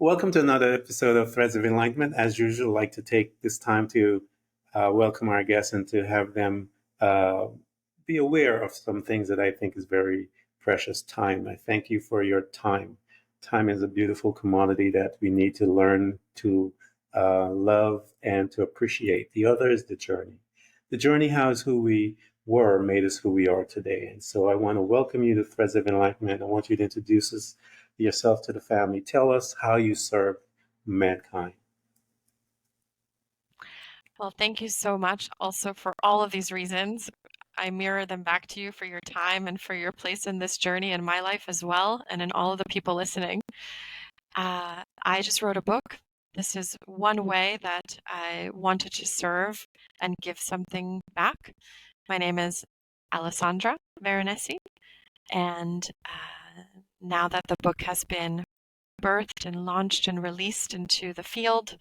Welcome to another episode of Threads of Enlightenment. As usual, I'd like to take this time to welcome our guests and to have them uh, be aware of some things that I think is very precious time. I thank you for your time. Time is a beautiful commodity that we need to learn to love and to appreciate. The other is the journey. The journey, how is who we were, made us who we are today. And so I want to welcome you to Threads of Enlightenment. I want you to introduce us yourself to the family. Tell us how you serve mankind. Well, thank you so much also for all of these reasons. I mirror them back to you for your time and for your place in this journey in my life as well, and in all of the people listening. I just wrote a book. This is one way that I wanted to serve and give something back. My name is Alessandra Veronesi, and now that the book has been birthed and launched and released into the field,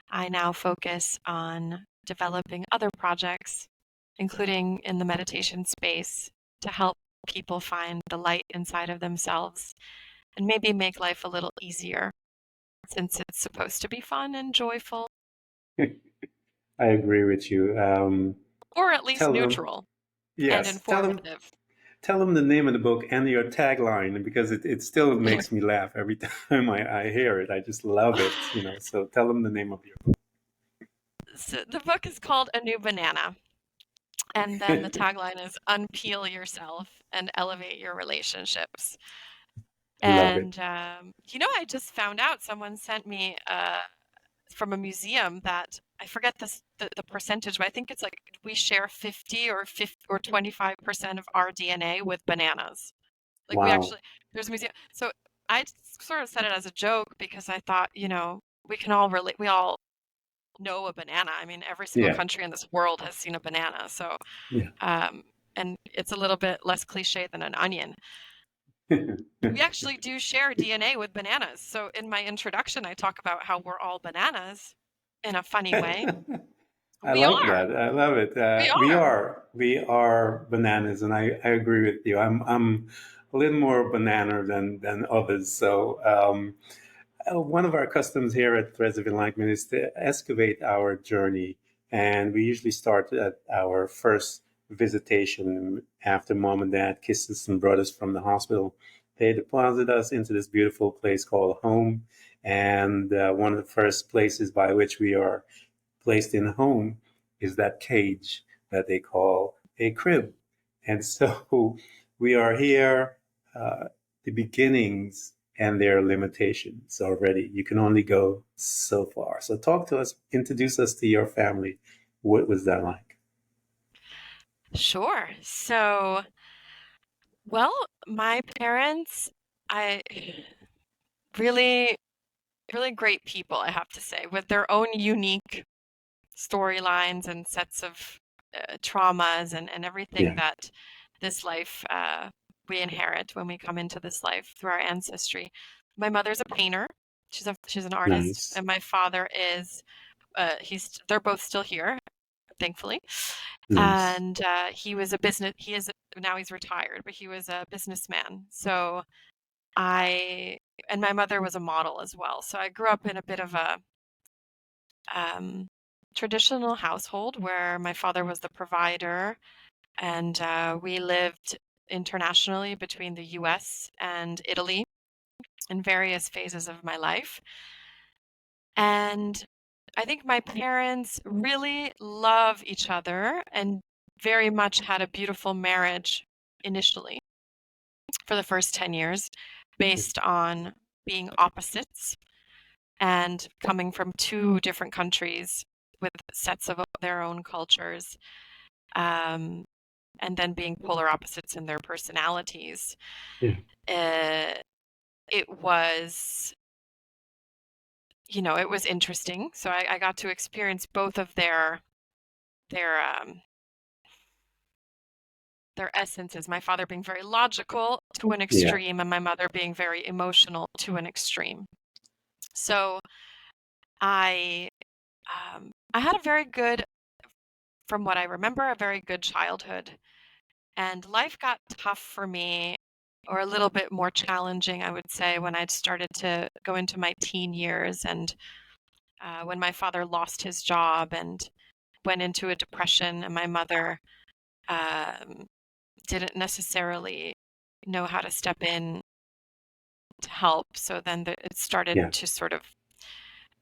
I now focus on developing other projects, including in the meditation space, to help people find the light inside of themselves and maybe make life a little easier since it's supposed to be fun and joyful, I agree with you. or at least Tell them, neutral and yes, informative. tell them the name of the book and your tagline because it still makes me laugh every time I hear it. I just love it. So tell them the name of your So the book is called A New Banana. And then the book. tagline is Unpeel Yourself and Elevate Your Relationships. Love it. And, I just found out someone sent me from a museum that I forget the percentage, but I think it's like we share 50 or 25% of our DNA with bananas. Like we Wow. actually, there's a museum. So I sort of said it as a joke because I thought, we can all relate. We all know a banana. I mean, every single Yeah. country in this world has seen a banana. So, Yeah. um, and it's a little bit less cliche than an onion. We actually do share DNA with bananas. So in my introduction, I talk about how we're all bananas in a funny way. I We like are. that. I love it. We We are. are we are bananas, and I agree with you. I'm a little more banana than others. So one of our customs here at Threads of Enlightenment is to excavate our journey, and we usually start at our first visitation after mom and dad kissed us and brought us from the hospital. They deposit us into this beautiful place called home, and one of the first places by which we are placed in home is that cage that they call a crib. And so we are here, the beginnings and their limitations already. You can only go so far. So talk to us, introduce us to your family. What was that like? Sure. So, well, my parents, I really, really great people, I have to say, with their own unique storylines and sets of traumas and everything Yeah, that this life we inherit when we come into this life through our ancestry. My mother's a painter. She's an artist, nice, and my father is they're both still here, thankfully. nice. And he was a business. He is now he's retired, but he was a businessman. So I and my mother was a model as well. So I grew up in a bit of a um, traditional household where my father was the provider, and we lived internationally between the US and Italy in various phases of my life. And I think my parents really love each other and very much had a beautiful marriage initially for the first 10 years based on being opposites and coming from two different countries with sets of their own cultures, um, and then being polar opposites in their personalities. Yeah, Uh, it was, it was interesting. So I got to experience both of their um, their essences. My father being very logical to an yeah, extreme, and my mother being very emotional to an extreme. So I I had a very good, from what I remember, a very good childhood. And life got tough for me or a little bit more challenging, I would say, when I'd started to go into my teen years, and when my father lost his job and went into a depression, and my mother um, didn't necessarily know how to step in to help. So then it started Yeah. to sort of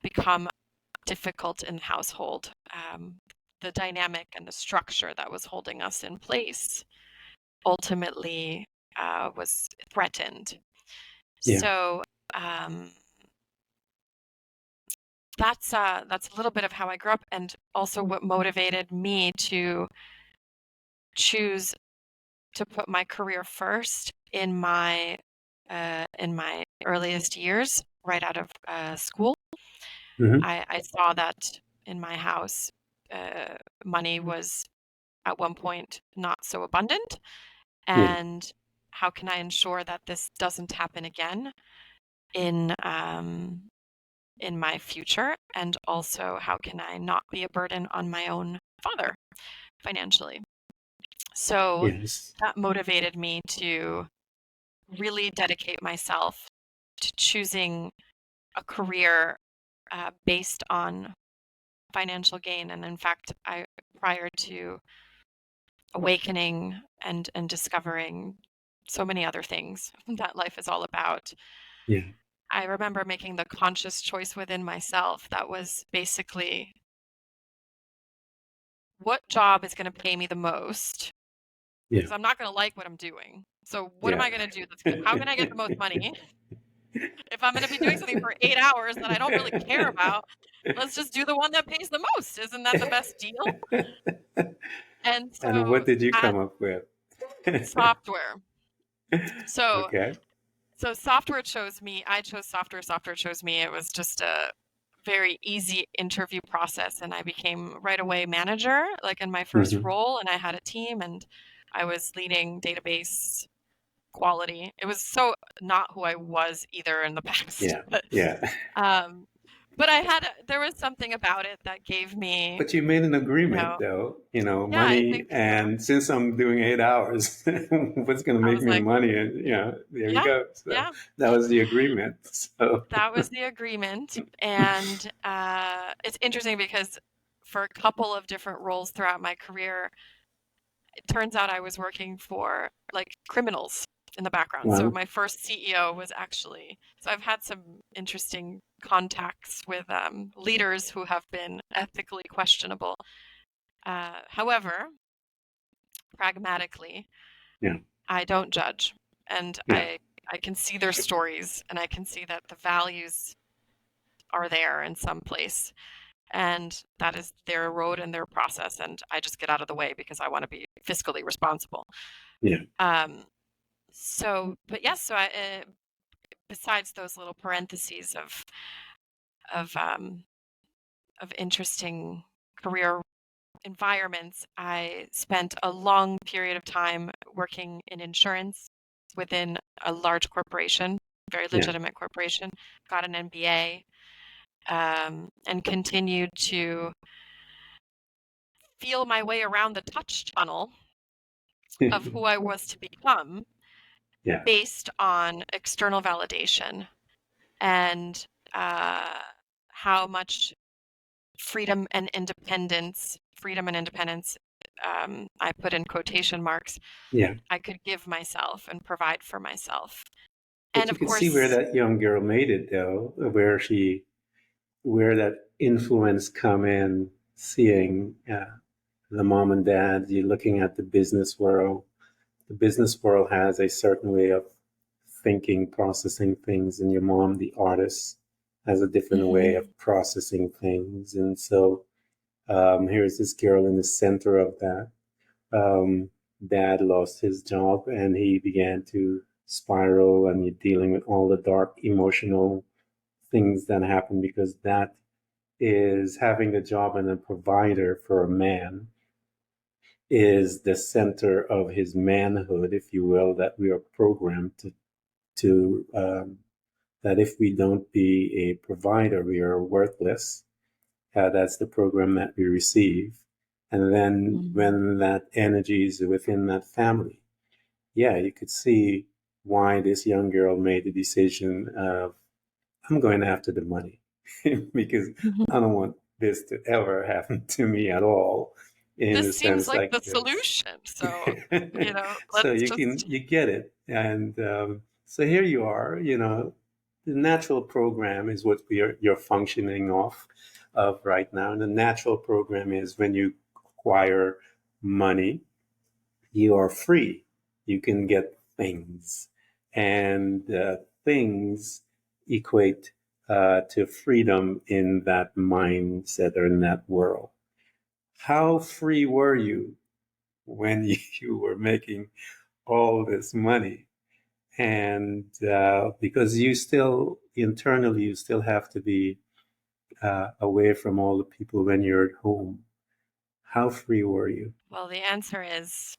become difficult in the household. The dynamic and the structure that was holding us in place ultimately was threatened. Yeah. So that's a little bit of how I grew up, and also what motivated me to choose to put my career first in my earliest years, right out of school. Hmm. I saw that in my house, money was at one point not so abundant, Yeah. and how can I ensure that this doesn't happen again in my future? And also, how can I not be a burden on my own father financially? So Yes. that motivated me to really dedicate myself to choosing a career based on financial gain. And in fact, prior to awakening and discovering so many other things that life is all about, Yeah. I remember making the conscious choice within myself that was basically, what job is going to pay me the most? Yeah. Because I'm not going to like what I'm doing. So what am Yeah. I going to do how can I get the most money? If I'm going to be doing something for 8 hours that I don't really care about, let's just do the one that pays the most. Isn't that the best deal? And And so what did you at come up with? software. So Okay. software chose me. I chose software. Software chose me. It was just a very easy interview process, and I became right away manager, like in my first Hmm. role, and I had a team, and I was leading database quality. It was so not who I was either in the past, Yeah. Yeah. um, but there was something about it that gave me, But you made an you agreement, know, though, yeah, I money. think so. And since I'm doing 8 hours, what's going to I make was me like, money? And, there you yeah, go. So yeah, that was the agreement. So, that was the agreement. And it's interesting because for a couple of different roles throughout my career, it turns out I was working for like criminals in the background. So well, my first CEO was actually, so I've had some interesting contacts with leaders who have been ethically questionable. However, pragmatically, yeah, I don't judge, and yeah, I can see their stories, and I can see that the values are there in some place, and that is their road and their process, and I just get out of the way because I want to be fiscally responsible. yeah, Um, but yes, besides those little parentheses of um, of interesting career environments, I spent a long period of time working in insurance within a large corporation, very yeah, legitimate corporation. Got an MBA, and continued to feel my way around the touch tunnel of who I was to become yeah, based on external validation and uh, how much freedom and independence, I put in quotation marks, yeah. I could give myself and provide for myself. But And you of could see where course, that young girl made it, though, where that influence come in, seeing the mom and dad, you're looking at the business world. The business world has a certain way of thinking, processing things, and your mom, the artist, has a different way mhm, of processing things. And so here's this girl in the center of that. Dad lost his job and he began to spiral, and you're dealing with all the dark emotional things that happen because that is having a job and a provider for a man is the center of his manhood, if you will, that we are programmed to that if we don't be a provider, we are worthless. That's the program that we receive. And then mhm, when that energy is within that family, yeah, you could see. why this young girl made the decision of, I'm going after the money because I don't want this to ever happen to me at all, in This a seems sense like like the this. solution. So, So let's just. you get it. And so here you are, the natural program is what you're functioning off of right now. And the natural program is when you acquire money, you are free. You can get things, and things equate to freedom in that mindset or in that world. How free were you when you were making all this money? And because you still internally, you still have to be away from all the people when you're at home. How free were you? Well, the answer is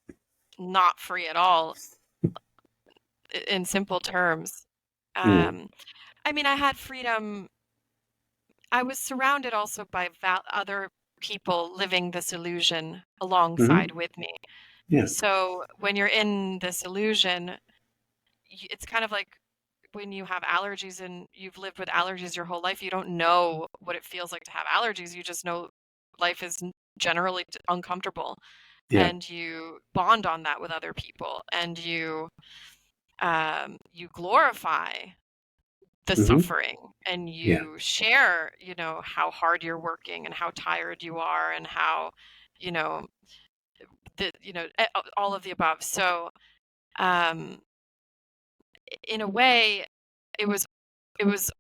not free at all, in simple terms. Mm. I mean, I had freedom. I was surrounded also by other people living this illusion alongside Hmm. with me. Yeah. So when you're in this illusion, it's kind of like when you have allergies and you've lived with allergies your whole life, you don't know what it feels like to have allergies. You just know life is generally uncomfortable, Yeah. and you bond on that with other people, and you glorify the Hmm. suffering, and Yeah. you share, how hard you're working and how tired you are and how, you know, all of the above. So, um, in a way, it was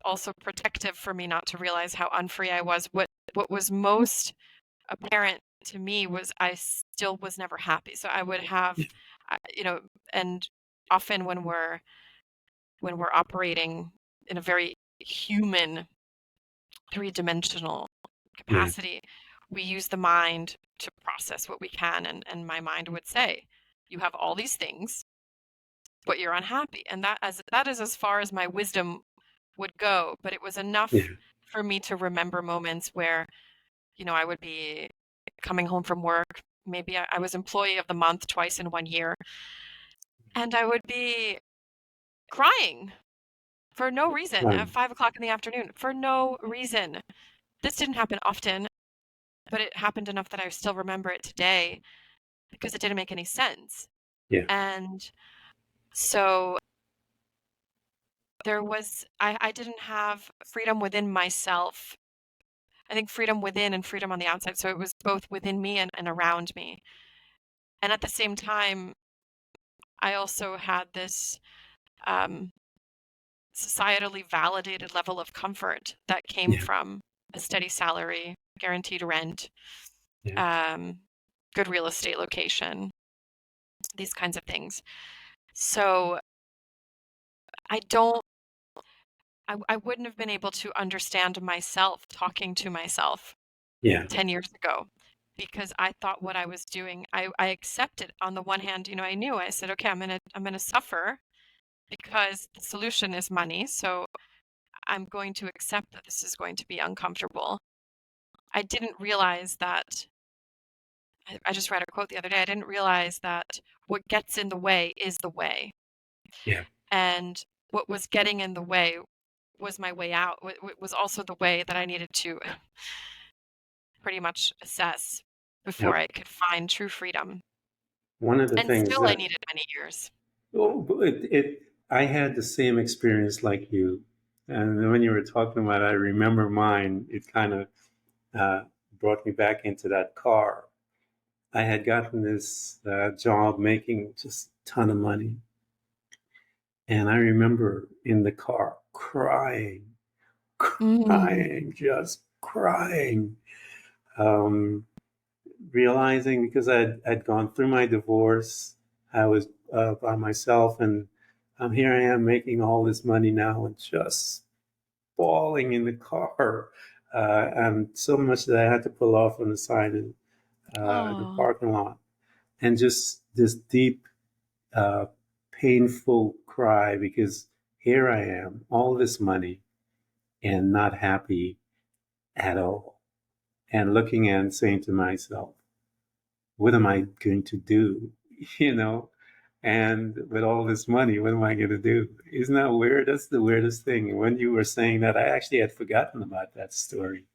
also protective for me not to realize how unfree I was. What was most apparent to me was I still was never happy. So I would have, and often when we're operating in a very human, three-dimensional Yeah. capacity, we use the mind to process what we can, and my mind would say, you have all these things, but you're unhappy. And that is as far as my wisdom would go, but it was Yeah. enough for me to remember moments where, I would be coming home from work. Maybe I was employee of the month twice in 1 year, and I would be crying for no reason Right. at 5 o'clock in the afternoon for no reason. This didn't happen often, but it happened enough that I still remember it today because it didn't make any sense. Yeah. And so I didn't have freedom within myself. I think freedom within and freedom on the outside. So it was both within me and around me. And at the same time, I also had this um, societally validated level of comfort that came Yeah. from a steady salary, guaranteed rent, Yeah. um, good real estate location, these kinds of things. So I don't, I wouldn't have been able to understand myself talking to myself Yeah. 10 years ago because I thought what I was doing, I accepted. On the one hand, I knew, I said, okay, I'm gonna suffer because the solution is money. So I'm going to accept that this is going to be uncomfortable. I didn't realize that. I just read a quote the other day. I didn't realize that what gets in the way is the way. Yeah. And what was getting in the way was my way out. Was also the way that I needed to pretty much assess before Yep. I could find true freedom. One of the And things still, I that, needed many years. oh, I had the same experience like you. And when you were talking about it, I remember mine. It kind of uh, brought me back into that car. I had gotten this job making just a ton of money. And I remember in the car crying, Mm. crying, just crying, um, realizing because I'd gone through my divorce, I was by myself, and here I am making all this money now and just bawling in the car. And so much that I had to pull off on the side of the Oh. parking lot. And just this deep, uh, painful cry because here I am, all this money, and not happy at all. And looking and saying to myself, what am I going to do? You know, And with all this money, what am I going to do? Isn't that weird? That's the weirdest thing. When you were saying that, I actually had forgotten about that story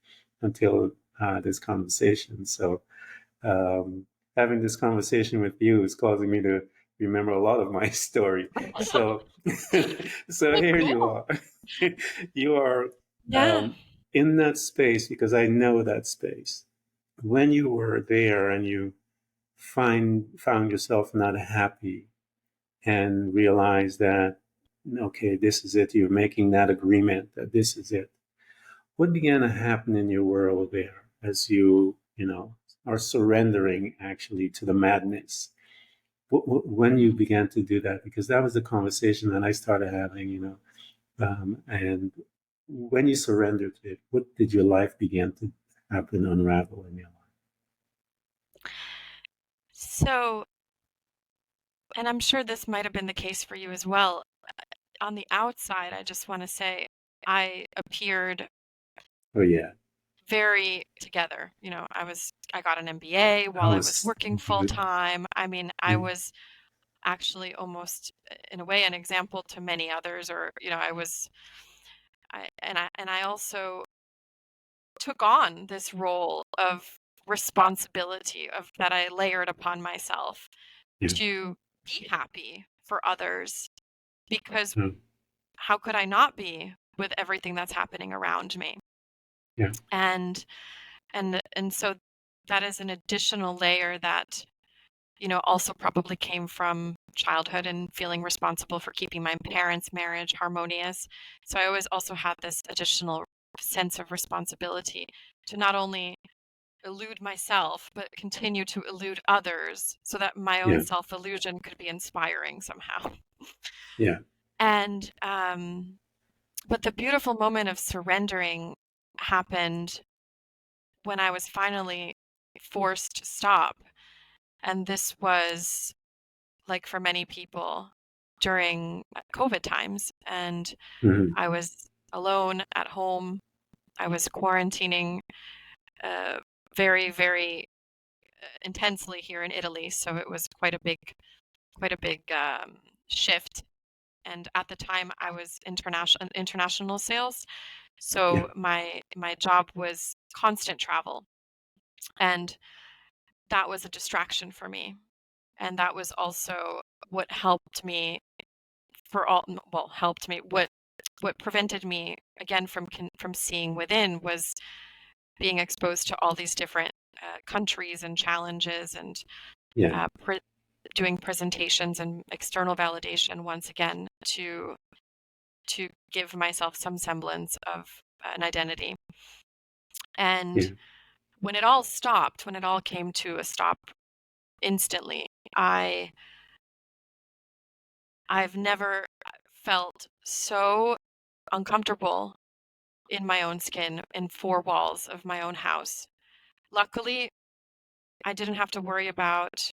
until this conversation. So um, having this conversation with you is causing me to remember a lot of my story. So, so Oh, here you cool. are. You are Yeah. in that space because I know that space. When you were there and you found yourself not happy and realized that okay, this is it. You're making that agreement that this is it. What began to happen in your world there as you are surrendering actually to the madness? When you began to do that, because that was the conversation that I started having, and when you surrendered to it, what did your life begin to happen, unravel in your life? So, and I'm sure this might have been the case for you as well. On the outside, I just want to say I appeared Oh yeah, very together. I got an MBA I while I was was working full good. time. I mean, I Yeah, was actually almost in a way an example to many others, or I also took on this role of responsibility of that I layered upon myself yeah, to be happy for others, because yeah, how could I not be with everything that's happening around me? yeah, And so that is an additional layer that also probably came from childhood and feeling responsible for keeping my parents' marriage harmonious. So I always also had this additional sense of responsibility to not only elude myself, but continue to elude others so that my own yeah, self illusion could be inspiring somehow. yeah, And, but the beautiful moment of surrendering happened when I was finally forced to stop. And this was like for many people during COVID times. And mhm, I was alone at home. I was quarantining uh, very, very intensely here in Italy. So it was quite a big shift. And at the time, I was international sales. yeah, So my job was constant travel, and that was a distraction for me. And that was also what helped me helped me. What prevented me again from seeing within was being exposed to all these different countries and challenges, and yeah, uh, pre- doing presentations and external validation once again to give myself some semblance of an identity. yeah, And when it all stopped, when it all came to a stop instantly, I've never felt so uncomfortable in my own skin in four walls of my own house. Luckily, I didn't have to worry about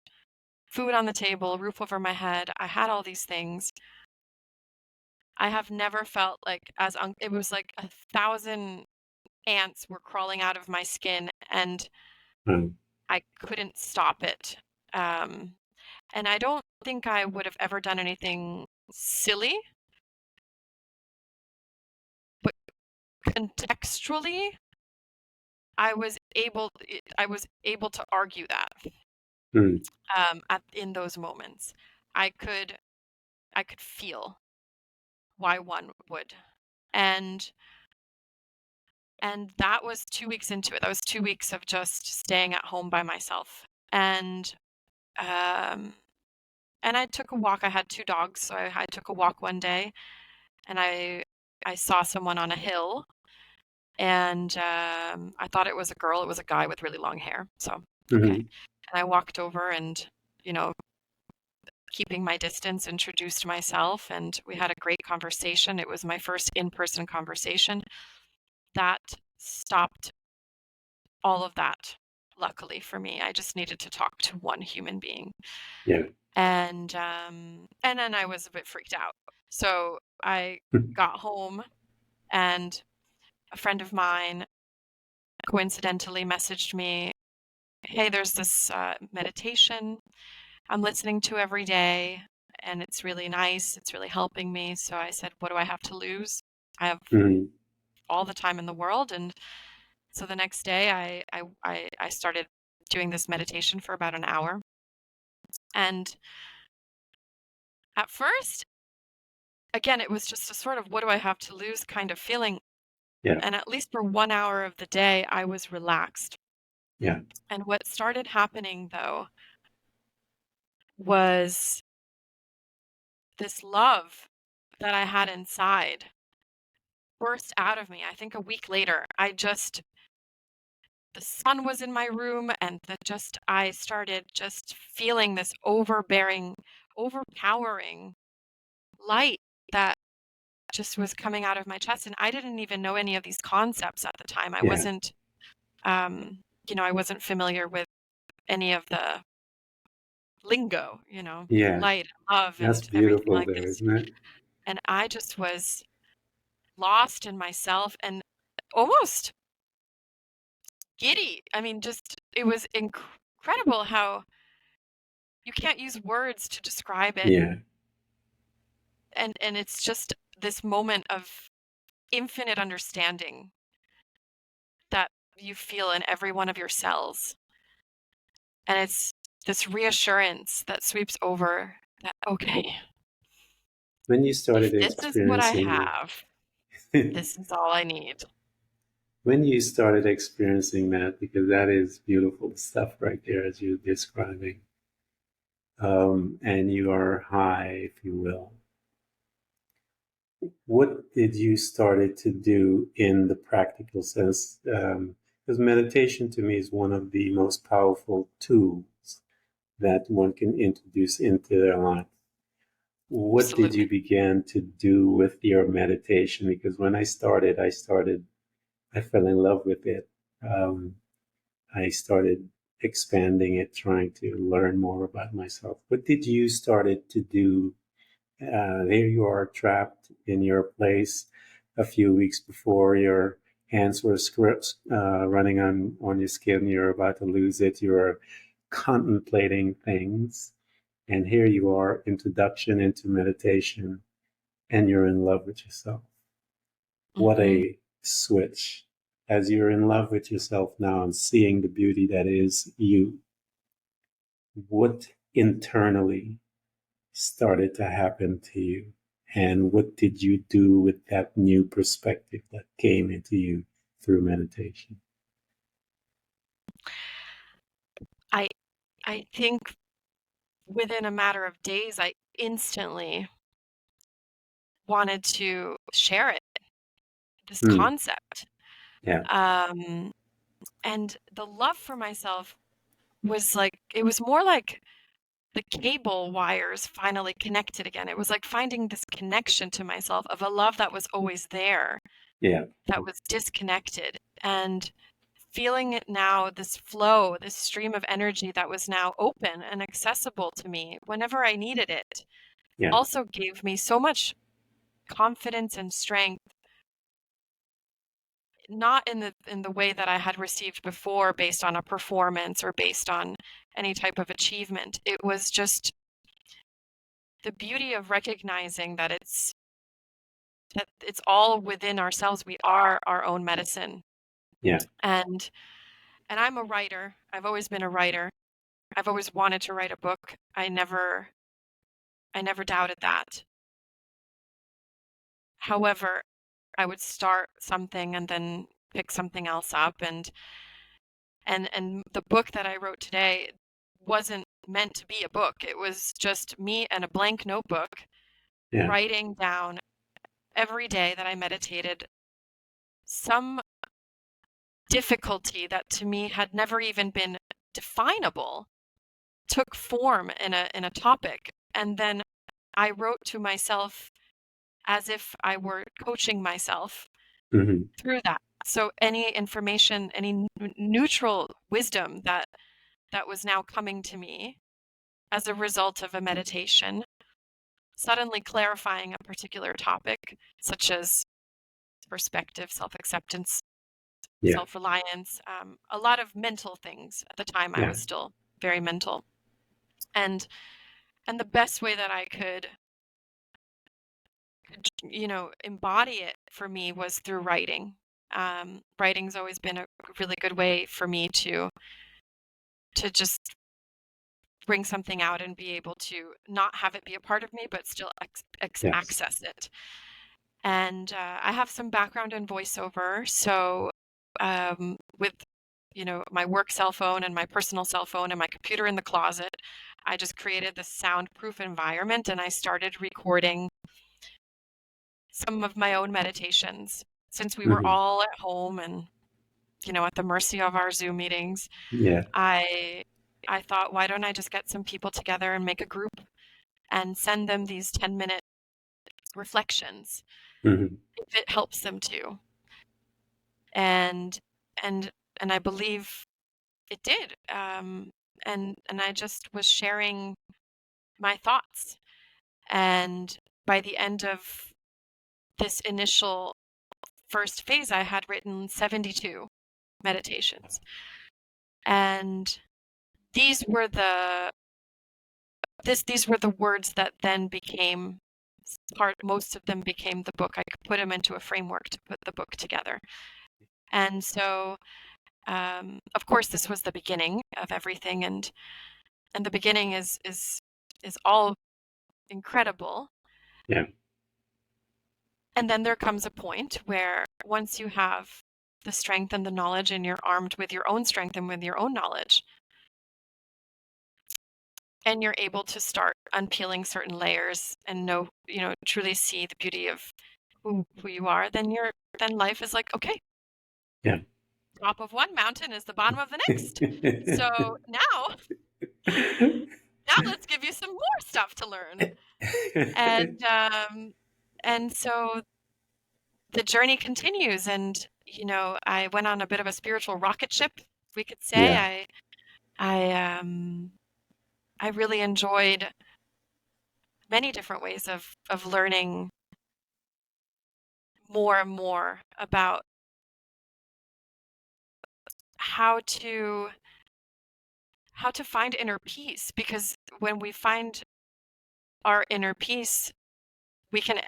food on the table, roof over my head. I had all these things. I have never felt like it was like 1,000 ants were crawling out of my skin and um, I couldn't stop it. Um, and I don't think I would have ever done anything silly, but contextually, I was able to argue that mm, in those moments. I could I could feel why one would. And that was 2 weeks into it. That was 2 weeks of just staying at home by myself. Um and I took a walk. I had 2 dogs, so I took a walk one day and I saw someone on a hill, and I thought it was a girl. It was a guy with really long hair. So, okay. mhm, And I walked over and, you know, keeping my distance, introduced myself, and we had a great conversation. It was my first in-person conversation. That stopped all of that, luckily for me. I just needed to talk to one human being. yeah, And then I was a bit freaked out. So I mm, got home, and a friend of mine coincidentally messaged me, "Hey, there's this meditation I'm listening to every day. and it's really nice. It's really helping me. So I said, what do I have to lose? I have Mhm. all the time in the world. And so the next day I started doing this meditation for about an hour. And at first, again, it was just a sort of what do I have to lose kind of feeling. Yeah. And at least for 1 hour of the day, I was relaxed. Yeah. And what started happening, though, was this love that I had inside burst out of me. I think a week later, the sun was in my room, and I started just feeling this overpowering light that just was coming out of my chest. And I didn't even know any of these concepts at the time. I Yeah. wasn't, I wasn't familiar with any of the lingo, Yeah. light, love, That's and everything beautiful like there, this. isn't it? And I just was lost in myself and almost giddy. I mean, just it was incredible how you can't use words to describe it. Yeah. And it's just this moment of infinite understanding that you feel in every one of your cells. And it's this reassurance that sweeps over that, okay, When you started if this is what I experiencing have, that, this is all I need. when you started experiencing that, because that is beautiful stuff right there as you're describing, and you are high, if you will. What did you started to do in the practical sense? Because meditation to me is one of the most powerful tools that one can introduce into their life. What did you Absolutely. begin to do with your meditation? Because when I fell in love with it. Um, I started expanding it, trying to learn more about myself. What did you started to do? There you are trapped in your place a few weeks before your hands were running on your skin. You're about to lose it. You're contemplating things. And here you are, introduction into meditation, and you're in love with yourself. What Mm-hmm. a switch. As you're in love with yourself now and seeing the beauty that is you, what internally started to happen to you? And what did you do with that new perspective that came into you through meditation? I I think within a matter of days, I instantly wanted to share it, this Hmm. concept. Yeah. Um, and the love for myself was like, it was more like the cable wires finally connected again. It was like finding this connection to myself of a love that was always there, Yeah. that was disconnected. And feeling it now, this flow, this stream of energy that was now open and accessible to me whenever I needed it, Yeah. also gave me so much confidence and strength, not in the way that I had received before based on a performance or based on any type of achievement. It was just the beauty of recognizing that it's all within ourselves. We are our own medicine. Yeah. And I'm a writer. I've always been a writer. I've always wanted to write a book. I never doubted that. However, I would start something and then pick something else up, and the book that I wrote today wasn't meant to be a book. It was just me and a blank notebook Yeah. writing down every day that I meditated some difficulty that to me had never even been definable took form in a topic, and then I wrote to myself as if I were coaching myself Hmm. through that. So any information, any neutral wisdom that was now coming to me as a result of a meditation, suddenly clarifying a particular topic, such as perspective, self-acceptance, Yeah. self-reliance, a lot of mental things. At the time, I Yeah. was still very mental. And And the best way that I could, embody it for me was through writing. Writing's always been a really good way for me to just bring something out and be able to not have it be a part of me, but still Yes. access it. And I have some background in voiceover, so with my work cell phone and my personal cell phone and my computer in the closet, I just created this soundproof environment and I started recording some of my own meditations since we were Hmm. all at home and at the mercy of our Zoom meetings. Yeah. I thought, why don't I just get some people together and make a group and send them these 10-minute reflections Hmm. if it helps them to. And and and I believe it did. And I just was sharing my thoughts. And by the end of this initial first phase, I had written 72 meditations. And these were these were the words that then became most of them became the book. I could put them into a framework to put the book together. And so, of course, this was the beginning of everything, and the beginning is all incredible. Yeah. And then there comes a point where once you have the strength and the knowledge, and you're armed with your own strength and with your own knowledge, and you're able to start unpeeling certain layers and truly see the beauty of who you are, then life is like, okay, Yeah. top of one mountain is the bottom of the next. So now let's give you some more stuff to learn. And so the journey continues, and I went on a bit of a spiritual rocket ship, we could say. Yeah. I really enjoyed many different ways of learning more and more about how to find inner peace, because when we find our inner peace, we can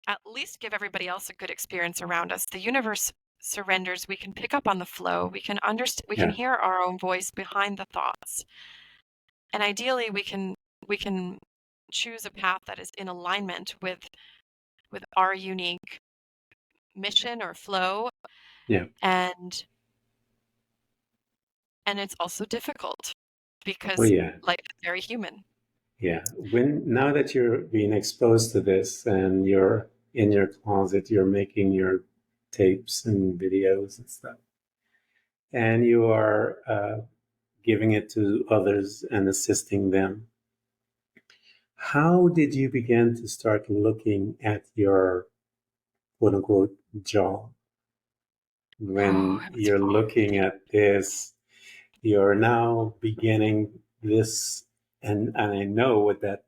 at least give everybody else a good experience around us. The universe surrenders. We can pick up on the flow. We can understand. We can Yeah. hear our own voice behind the thoughts. And ideally, we can choose a path that is in alignment with our unique mission or flow. Yeah. And it's also difficult Well, because yeah. life is very human. Yeah. Now that you're being exposed to this and you're in your closet, you're making your tapes and videos and stuff, and you are giving it to others and assisting them. How did you begin to start looking at your quote unquote job? Oh, When it was you're hard. looking at this, you're now beginning this, and I know what that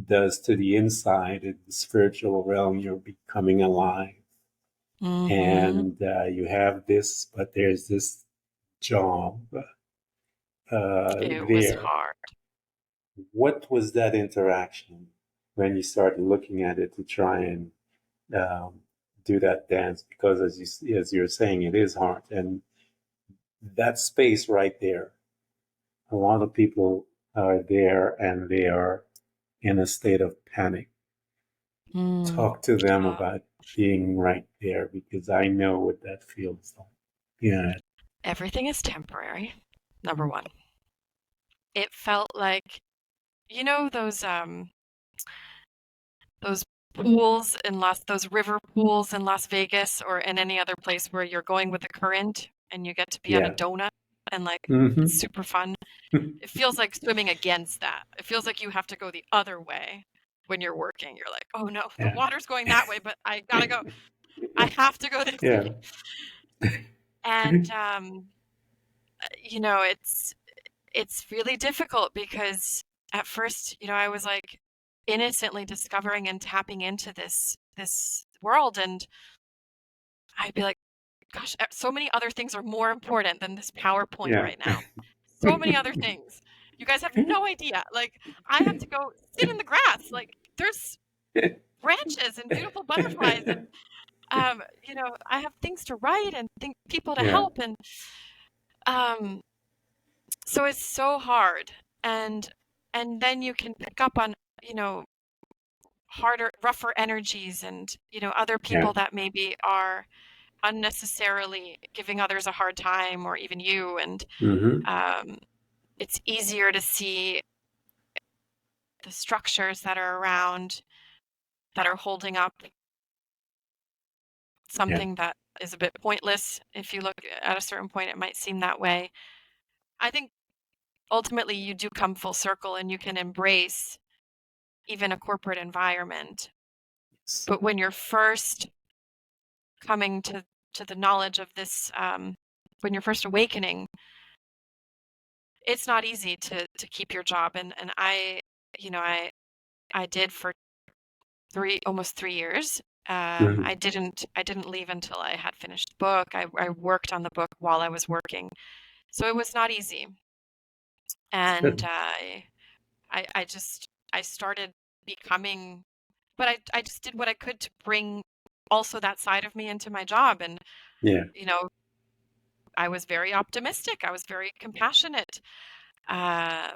does to the inside, in the spiritual realm. You're becoming alive, Mm-hmm. and you have this, but there's this job It was there. hard. What was that interaction when you started looking at it to try and um, do that dance? Because as you're saying, it is hard, and that space right there, a lot of people are there and they are in a state of panic. Mm. Talk to them Uh, about being right there, because I know what that feels like. Yeah. Everything is temporary. Number one. It felt like, those pools in those river pools in Las Vegas or in any other place where you're going with the current and you get to be on a Yeah. donut and it's Hmm. super fun. It feels like swimming against that. It feels like you have to go the other way when you're working. You're like, oh no, the Yeah. water's going that way, but I gotta go. I have to go this way. Yeah. And it's really difficult because at first, I was like innocently discovering and tapping into this world, and I'd be like, gosh, so many other things are more important than this PowerPoint Yeah. right now. So many other things. You guys have no idea. Like, I have to go sit in the grass. Like, there's branches and beautiful butterflies, and I have things to write and people to Yeah, help, and so it's so hard, and then you can pick up on harder, rougher energies, and other yeah. people that maybe are unnecessarily giving others a hard time, or even you, and Hmm. it's easier to see the structures that are around that are holding up Yeah, something that is a bit pointless. If you look at a certain point, it might seem that way. I think ultimately you do come full circle and you can embrace even a corporate environment. yes. But when you're first coming to the knowledge of this, when you're first awakening, it's not easy to keep your job. And I did for almost 3 years. Hmm. I didn't leave until I had finished the book. I worked on the book while I was working, so it was not easy. And Good. I started becoming, but I just did what I could to bring also that side of me into my job. And Yeah. you know, I was very optimistic. I was very compassionate. Uh,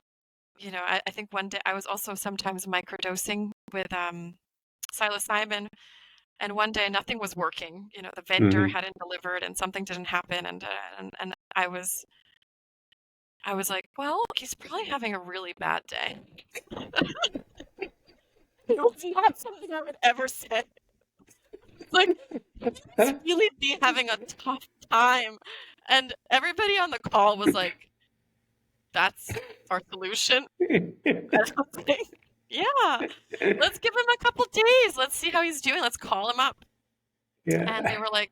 I think one day I was also sometimes microdosing with psilocybin. And one day nothing was working. The vendor Hmm. hadn't delivered and something didn't happen. And I was like, well, he's probably having a really bad day. It was not something I would ever say. Like, he must really be having a tough time. And everybody on the call was like, that's our solution. I don't think. Yeah, let's give him a couple days. Let's see how he's doing. Let's call him up. And they Yeah. were like,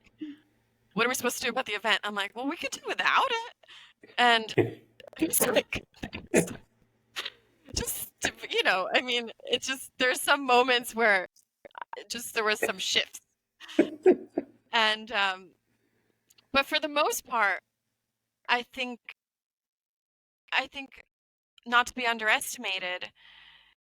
what are we supposed to do about the event? I'm like, well, we could do without it. And it's like, just, I mean, it's just, there's some moments where there was some shifts. And, but for the most part, I think, I think not to be underestimated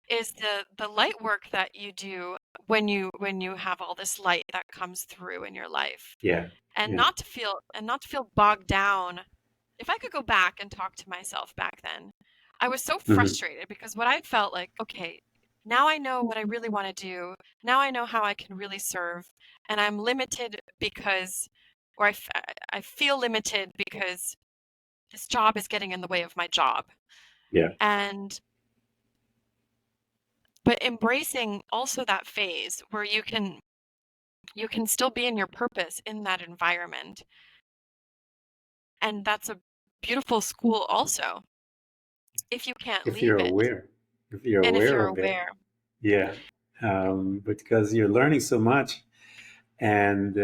is the light work that you do when you have all this light that comes through in your life, Yeah. and Yeah. not to feel bogged down. If I could go back and talk to myself back then, I was so Hmm. frustrated because what I felt like, okay, now I know what I really want to do. Now I know how I can really serve, and I'm limited because, or I feel limited because this job is getting in the way of my job. Yeah. And but embracing also that phase where you can still be in your purpose in that environment, and that's a beautiful school also if you can't If leave you're it aware, if you're and if aware you're of it, aware. yeah. Because you're learning so much, and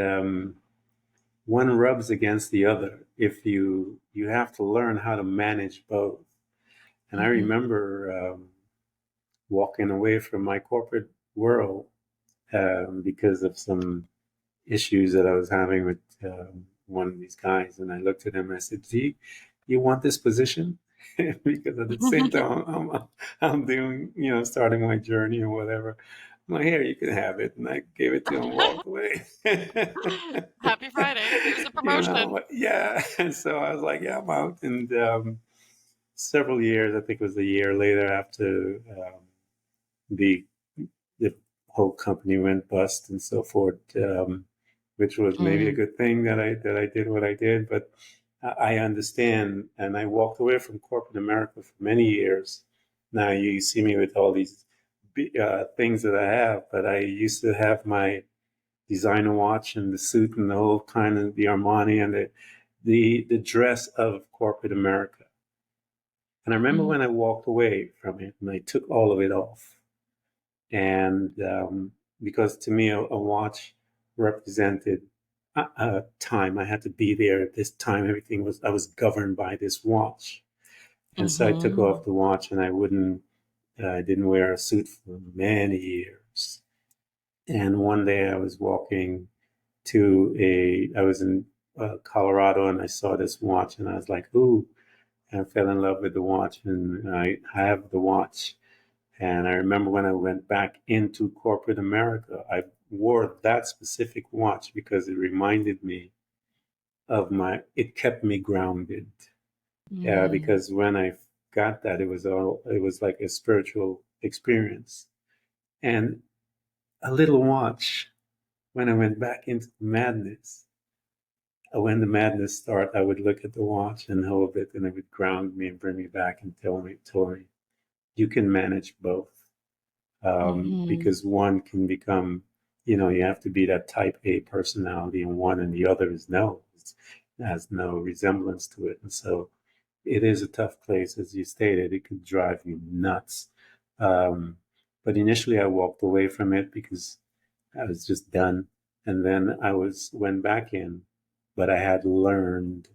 one rubs against the other. If you have to learn how to manage both. And I Hmm. remember walking away from my corporate world because of some issues that I was having with one of these guys. And I looked at him and I said, "Do you want this position?" Because at the same time, I'm doing, starting my journey or whatever. I'm like, "Here, you can have it." And I gave it to him and walked away. Happy Friday. Here's a promotion. Yeah. And so I was like, "Yeah, I'm out." And several years, I think it was a year later after the the whole company went bust and so forth, which was maybe a Mm. good thing that I did what I did. But I understand, and I walked away from corporate America for many years. Now you see me with all these things that I have, but I used to have my designer watch and the suit and the whole kind of the Armani and the dress of corporate America. And I remember Mm. when I walked away from it and I took all of it off. And because to me, a watch represented a time. I had to be there at this time. I was governed by this watch. And so I took Hmm. off the watch and I didn't wear a suit for many years. And one day I was walking I was in Colorado and I saw this watch and I was like, ooh. I fell in love with the watch, and I have the watch. And I remember when I went back into corporate America, I wore that specific watch because it reminded me of it kept me grounded. Mm. Because when I got that, it was like a spiritual experience. And a little watch, when I went back into madness, when the madness started, I would look at the watch and hold it, and it would ground me and bring me back and tell me, Tori, you can manage both. Mm-hmm. Because one can become, you have to be that type A personality, and one and the other is no, it has no resemblance to it. And so it is a tough place, as you stated. It could drive you nuts. Um, but initially, I walked away from it because I was just done. And then went back in, but I had learned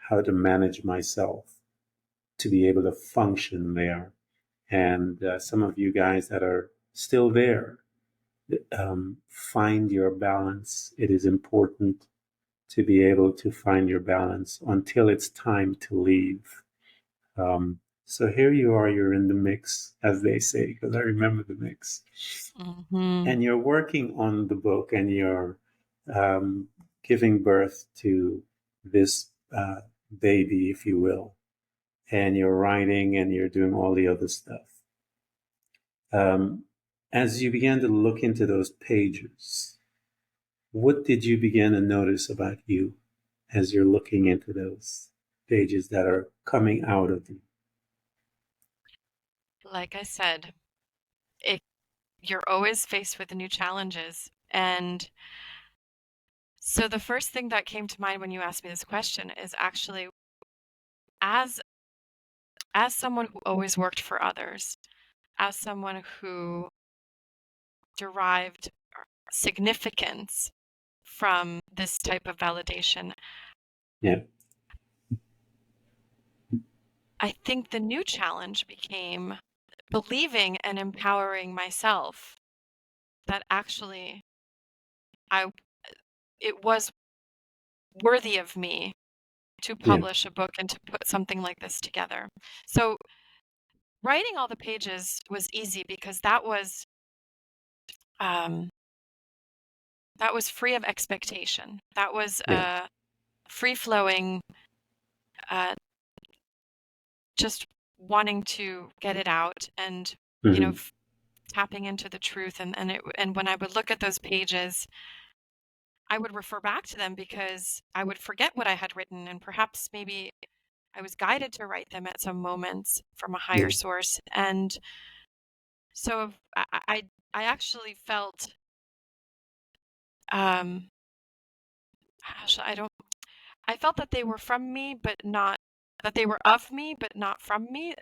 how to manage myself to be able to function there. And some of you guys that are still there, find your balance. It is important to be able to find your balance until it's time to leave. So here you are, you're in the mix, as they say, because I remember the mix. Mm-hmm. And you're working on the book, and you're um, giving birth to this baby, if you will. And you're writing, and you're doing all the other stuff. Um, as you began to look into those pages, what did you begin to notice about you as you're looking into those pages that are coming out of you? Like I said, you're always faced with new challenges. And so the first thing that came to mind when you asked me this question is actually as someone who always worked for others, as someone who derived significance from this type of validation, Yeah. I think the new challenge became believing and empowering myself that actually I it was worthy of me to Yeah. publish a book and to put something like this together. So writing all the pages was easy because um, that was free of expectation. That was Yeah. free flowing, uh, just wanting to get it out and Mm-hmm. tapping into the truth. And when I would look at those pages, I would refer back to them because I would forget what I had written, and perhaps maybe I was guided to write them at some moments from a higher Yeah. source. And so I actually felt um I don't I felt that they were from me, but not that they were of me, but not from me.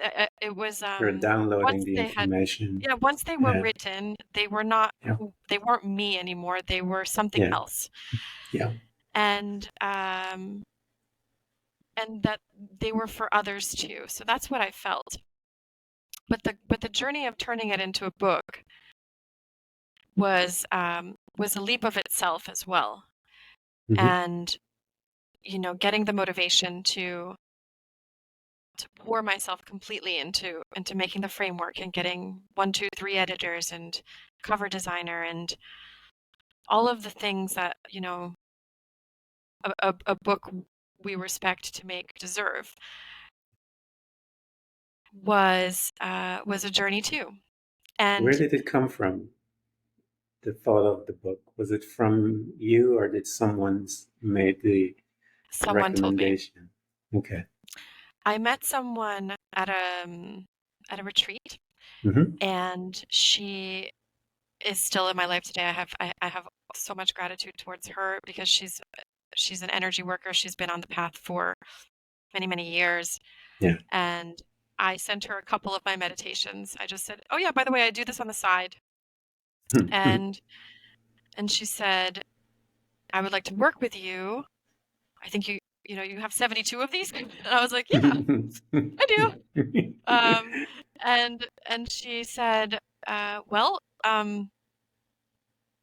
It was You're downloading once the they had information. yeah, once they were Yeah. written, they were not Yeah. they weren't me anymore. They were something Yeah. else. Yeah. And that they were for others too. So that's what I felt. But the journey of turning it into a book was a leap of itself as well. Mm-hmm. And getting the motivation to pour myself completely into making the framework and getting 1, 2, 3 editors and cover designer and all of the things that a book we respect to make deserve was a journey too. Where And did it come from? The thought of the book, was it from you, or did someone made the someone told me. recommendation? Okay. I met someone at a retreat, Mm-hmm. and she is still in my life today. I have so much gratitude towards her because she's an energy worker. She's been on the path for many, many years. Yeah. And I sent her a couple of my meditations. I just said, "Oh yeah, by the way, I do this on the side." And she said, "I would like to work with you. I think you have 72 of these." And I was like, "Yeah, I do." Um, and she said, "Well,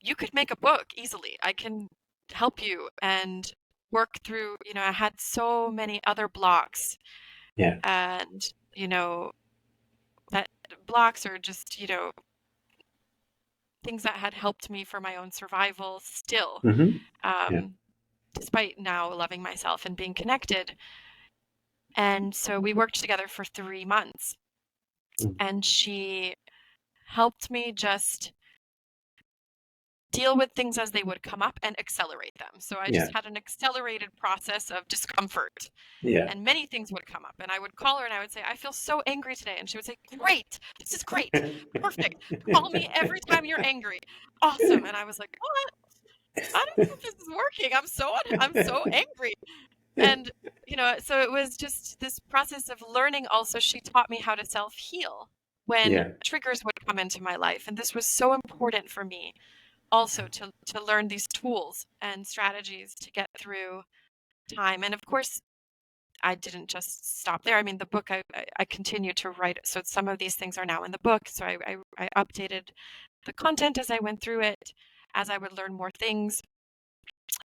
you could make a book easily. I can help you and work through." I had so many other blocks Yeah. And, that blocks are just, things that had helped me for my own survival still, Hmm. Yeah. despite now loving myself and being connected. And so we worked together for 3 months, Mm. and she helped me just deal with things as they would come up and accelerate them. So I Yeah. just had an accelerated process of discomfort, Yeah. and many things would come up. And I would call her and I would say, I feel so angry today. And she would say, great, this is great, perfect. Call me every time you're angry. Awesome. And I was like, what? I don't know if this is working. I'm so angry. And, so it was just this process of learning. Also, she taught me how to self-heal when Yeah. triggers would come into my life. And this was so important for me also to learn these tools and strategies to get through time. And of course, I didn't just stop there. I mean, the book, I continued to write. So some of these things are now in the book. So I updated the content as I went through it, as I would learn more things.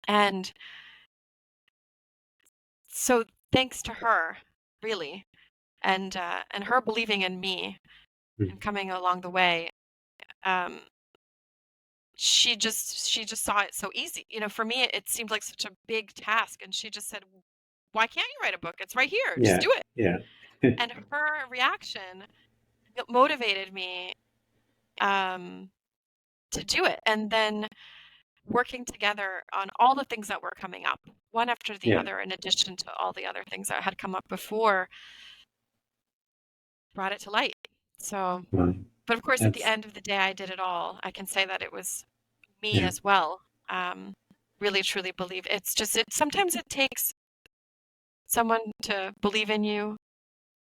And so thanks to her, really, and her believing in me and coming along the way, um, she just saw it so easy. For me, it seemed like such a big task, and she just said, "Why can't you write a book? It's right here. Just Yeah. do it." Yeah. And her reaction motivated me um, to do it. And then working together on all the things that were coming up, one after the Yeah. other, in addition to all the other things that had come up before, brought it to light. So, Well, but of course, at the that's end of the day, I did it all. I can say that it was me yeah. as well. Really, truly believe. It's just, sometimes it takes someone to believe in you,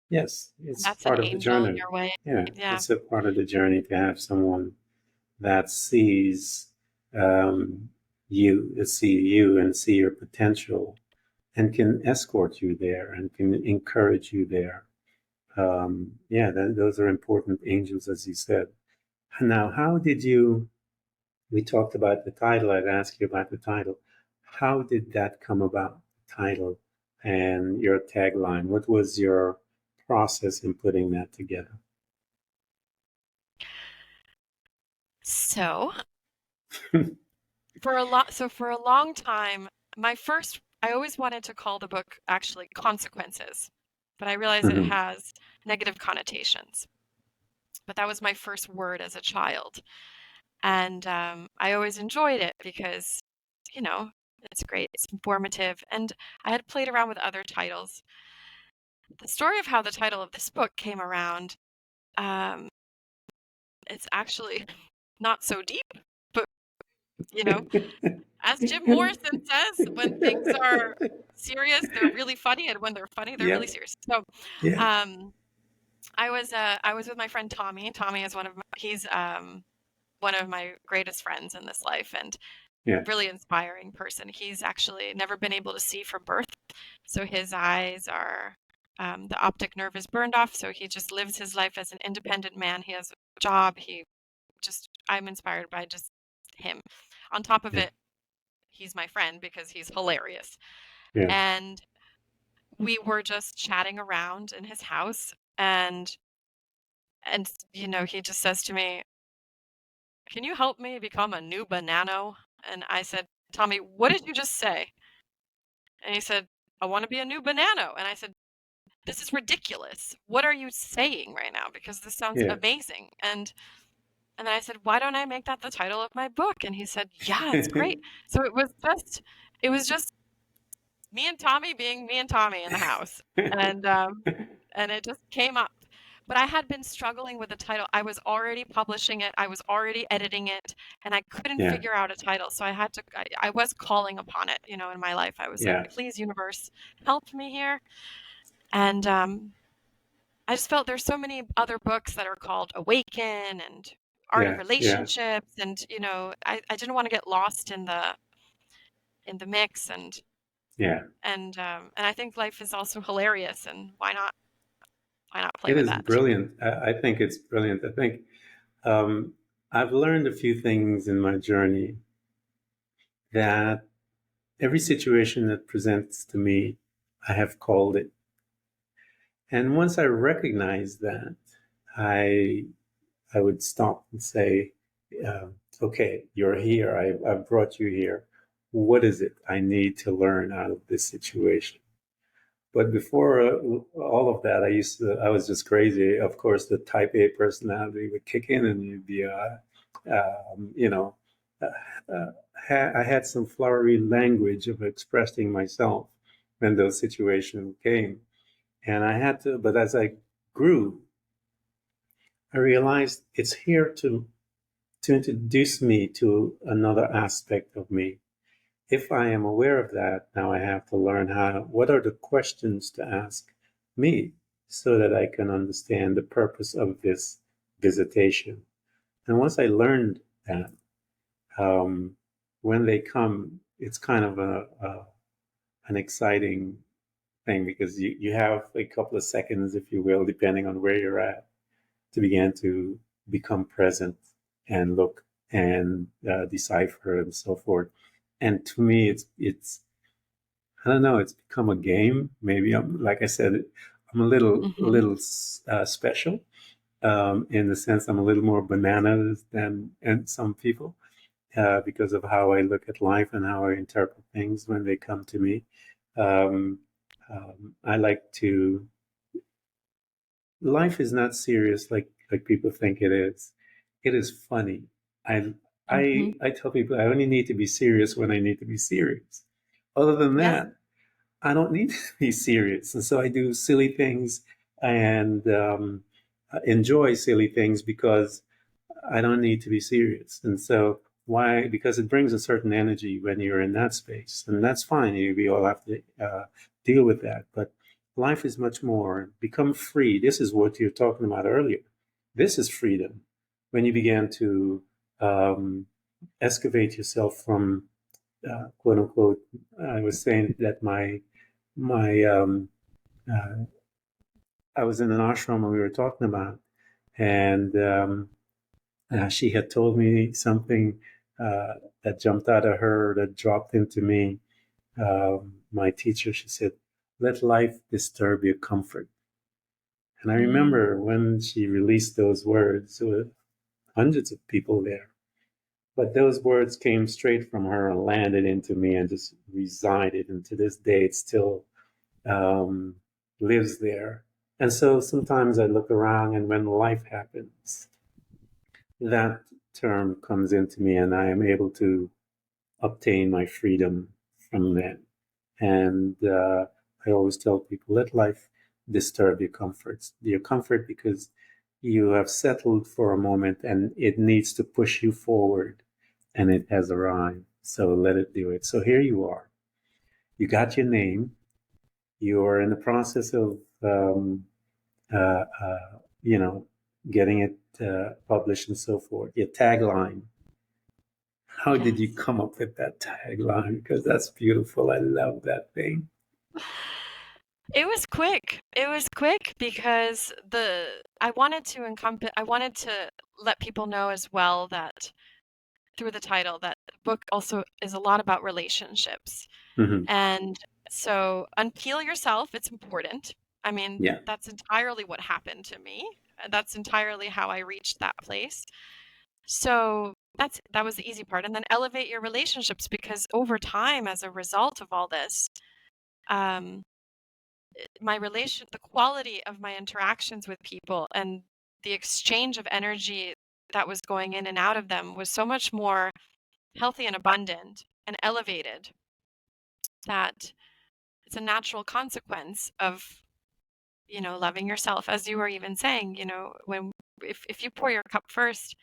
Yes, and it's that's an part of the angel in journey. your way. Yeah, Yeah. it's a part of the journey to have someone that sees see you and see your potential and can escort you there and can encourage you there. Yeah, those are important angels, as you said. Now, how did you? We talked about the title. I'd ask you about the title. How did that come about? Title and your tagline. What was your process in putting that together? So for a long time, I always wanted to call the book actually Consequences, but I realized it Hmm. has negative connotations. But that was my first word as a child. And I always enjoyed it because, you know, it's great, it's informative. And I had played around with other titles. The story of how the title of this book came around, um, it's actually not so deep, but, you know, as Jim Morrison says, when things are serious, they're really funny, and when they're funny, they're really Yep. serious. So, Yeah. um, I was with my friend Tommy. Tommy is one of my greatest friends in this life, and Yeah. really inspiring person. He's actually never been able to see from birth, so his eyes are the optic nerve is burned off. So he just lives his life as an independent man. He has a job. I'm inspired by just him. On top of Yeah. it, he's my friend because he's hilarious. Yeah. And we were just chatting around in his house, and he just says to me, "Can you help me become a new banano?" And I said, "Tommy, what did you just say?" And he said, "I want to be a new banano." And I said, "This is ridiculous. What are you saying right now? Because this sounds Yeah. amazing." And then I said, "Why don't I make that the title of my book?" And he said, "Yeah, it's great." So it was just me and Tommy being me and Tommy in the house. And and it just came up. But I had been struggling with the title. I was already publishing it. I was already editing it, and I couldn't Yeah. figure out a title. So I was calling upon it, in my life. I was like, Yeah. "Please, universe, help me here." And I just felt there's so many other books that are called Awaken and Art of Yeah. Yeah. Relationships, and I didn't want to get lost in the mix, Yeah. and I think life is also hilarious, and why not play It with is that too? brilliant. I think it's brilliant. I think um, I've learned a few things in my journey that every situation that presents to me, I have called it. And once I recognized that, I I would stop and say, uh, okay, you're here. I've brought you here. What is it I need to learn out of this situation? But before all of that, I was just crazy. Of course, the type A personality would kick in and you'd be, you know, uh, uh, I had some flowery language of expressing myself when those situations came. And I had to, but as I grew, I realized it's here to introduce me to another aspect of me. If I am aware of that, now I have to learn what are the questions to ask me so that I can understand the purpose of this visitation. And once I learned that, um, when they come, it's kind of an exciting thing because you have a couple of seconds, if you will, depending on where you're at, to begin to become present and look and decipher and so forth. And to me, it's I don't know, it's become a game. Maybe I'm like I said, I'm a little special in the sense I'm a little more bananas than and some people because of how I look at life and how I interpret things when they come to me. Um, I like to life is not serious like people think it is. It is funny. I Mm-hmm. I tell people I only need to be serious when I need to be serious. Other than Yes. that, I don't need to be serious, and so I do silly things and enjoy silly things because I don't need to be serious. And so why? Because it brings a certain energy when you're in that space, and that's fine. We all have to deal with that. But life is much more. Become free. This is what you're talking about earlier. This is freedom. When you begin to um, excavate yourself from quote unquote. I was saying that my uh, I was in an ashram and we were talking about, and she had told me something uh, that jumped out of her, that dropped into me. My teacher, she said, "Let life disturb your comfort." And I Mm. remember when she released those words, there were hundreds of people there. But those words came straight from her and landed into me and just resided. And to this day, it still um, lives there. And so sometimes I look around, and when life happens, that term comes into me, and I am able to obtain my freedom from that. And I always tell people, let life disturb your comforts. Your comfort because you have settled for a moment and it needs to push you forward and it has arrived. So let it do it. So here you are. You got your name. You are in the process of, uh, uh, you know, getting it published and so forth. Your tagline. How did you Yes. come up with that tagline? Because that's beautiful. I love that thing. It was quick. It was quick because I wanted to let people know as well that through the title that the book also is a lot about relationships. Mm-hmm. And so unpeel yourself, it's important. I mean, Yeah. that's entirely what happened to me. That's entirely how I reached that place. So that was the easy part. And then elevate your relationships because over time, as a result of all this, um, the quality of my interactions with people and the exchange of energy that was going in and out of them was so much more healthy and abundant and elevated that it's a natural consequence of loving yourself, as you were even saying, when if you pour your cup first,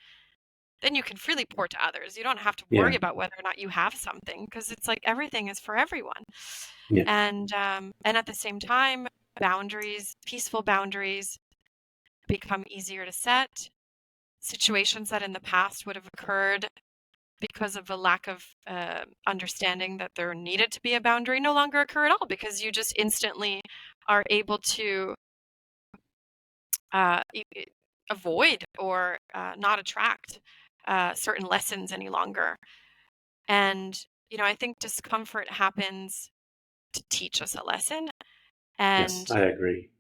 then you can freely pour to others. You don't have to worry Yeah. about whether or not you have something because it's like everything is for everyone. Yeah. And at the same time, peaceful boundaries become easier to set. Situations that in the past would have occurred because of a lack of understanding that there needed to be a boundary no longer occur at all because you just instantly are able to uh, avoid or not attract certain lessons any longer. And, I think discomfort happens to teach us a lesson Yes, and I agree.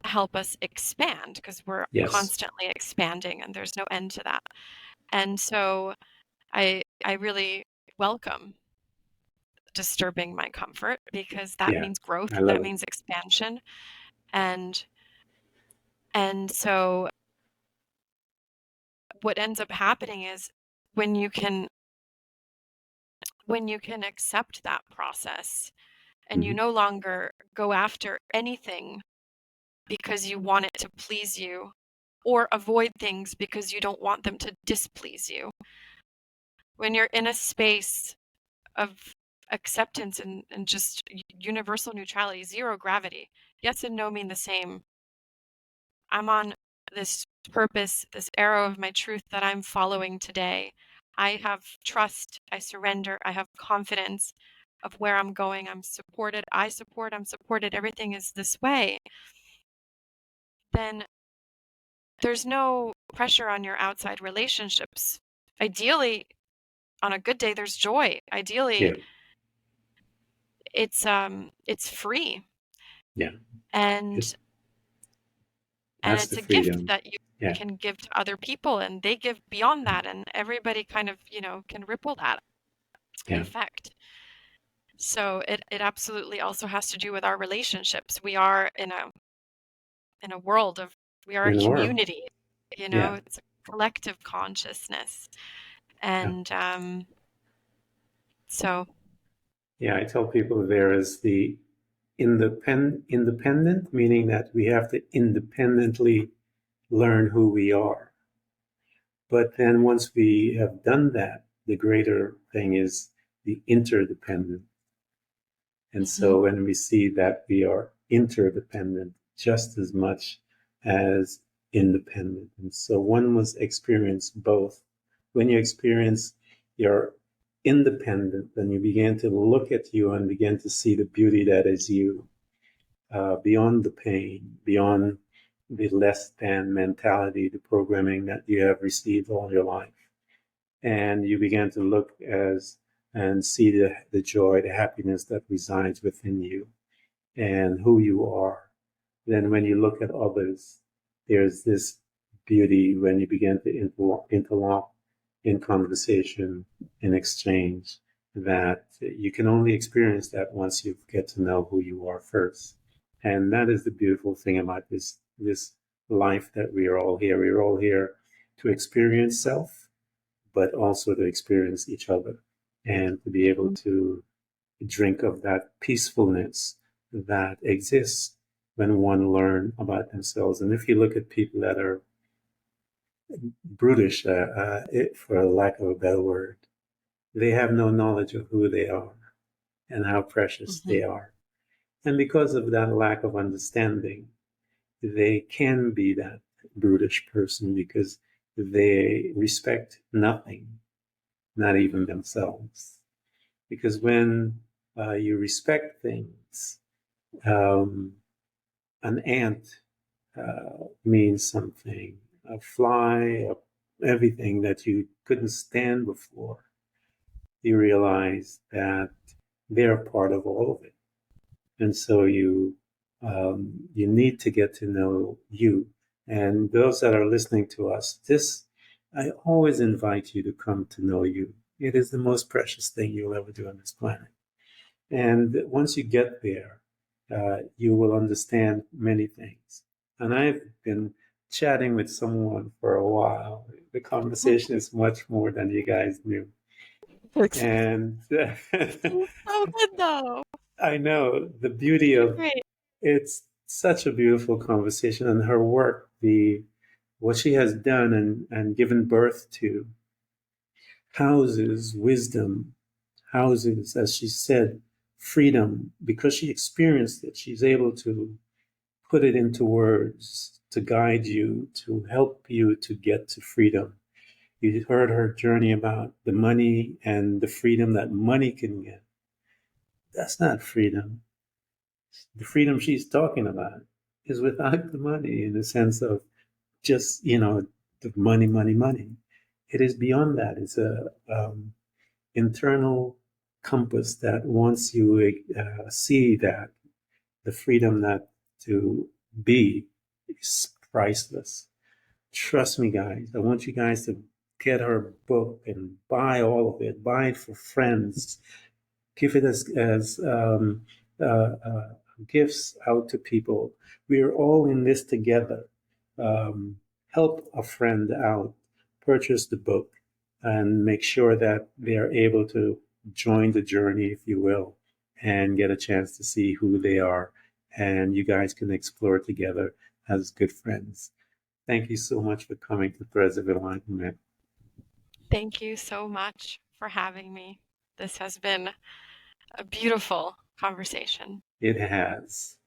to help us expand, because we're Yes. constantly expanding and there's no end to that. And so I really welcome disturbing my comfort, because that Yeah. means growth, I love that it. means expansion. And so what ends up happening is when you can accept that process, and you Mhm. no longer go after anything because you want it to please you, or avoid things because you don't want them to displease you. When you're in a space of acceptance and just universal neutrality, zero gravity, yes and no mean the same. I'm on this purpose, this arrow of my truth that I'm following today. I have trust, I surrender, I have confidence of where I'm going. I'm supported, I'm supported, everything is this way. Then there's no pressure on your outside relationships. Ideally, on a good day, there's joy. Ideally, Yeah. it's free. Yeah. And That's it's the a gift freedom. that you Yeah. can give to other people, and they give beyond that, and everybody kind of, can ripple that Yeah. effect. So it absolutely also has to do with our relationships. We are in a world of, we are We're a in the world. community, Yeah. it's a collective consciousness. Yeah. And so Yeah. I tell people there is the independent, meaning that we have to independently learn who we are. But then once we have done that, the greater thing is the interdependent. And mhm, so when we see that we are interdependent just as much as independent. And so one must experience both. When you experience your independent, then you begin to look at you and begin to see the beauty that is you, beyond the pain, beyond the less than mentality, the programming that you have received all your life. And you begin to look and see the joy, the happiness that resides within you and who you are. Then when you look at others, there's this beauty when you begin to interlock in conversation, in exchange, that you can only experience that once you get to know who you are first. And that is the beautiful thing about this life that we are all here. We are all here to experience self, but also to experience each other and to be able to drink of that peacefulness that exists when one learns about themselves. And if you look at people that are brutish, for lack of a better word, they have no knowledge of who they are and how precious mhm, they are. And because of that lack of understanding, they can be that brutish person because they respect nothing, not even themselves. Because when you respect things, um, an ant means something, a fly, everything that you couldn't stand before. You realize that they're part of all of it, and so you need to get to know you. And those that are listening to us, this I always invite you to come to know you. It is the most precious thing you'll ever do on this planet. And once you get there, you will understand many things. And I've been chatting with someone for a while. The conversation is much more than you guys knew. it's And so good though. I know the beauty So of great. it's such a beautiful conversation, and her work, the what she has done and given birth to, houses wisdom, houses, as she said, freedom. Because she experienced it, she's able to put it into words to guide you, to help you to get to freedom. You heard her journey about the money and the freedom that money can get. That's not freedom. The freedom she's talking about is without the money, in the sense of just, the money, money, money. It is beyond that. It's a internal compass that once you see that the freedom that to B is priceless. Trust me, guys. I want you guys to get her book and buy all of it. Buy it for friends. Give it as gifts out to people. We are all in this together. Help a friend out. Purchase the book and make sure that they are able to join the journey, if you will, and get a chance to see who they are. And you guys can explore together as good friends. Thank you so much for coming to Threads of Enlightenment. Thank you so much for having me. This has been a beautiful conversation. It has.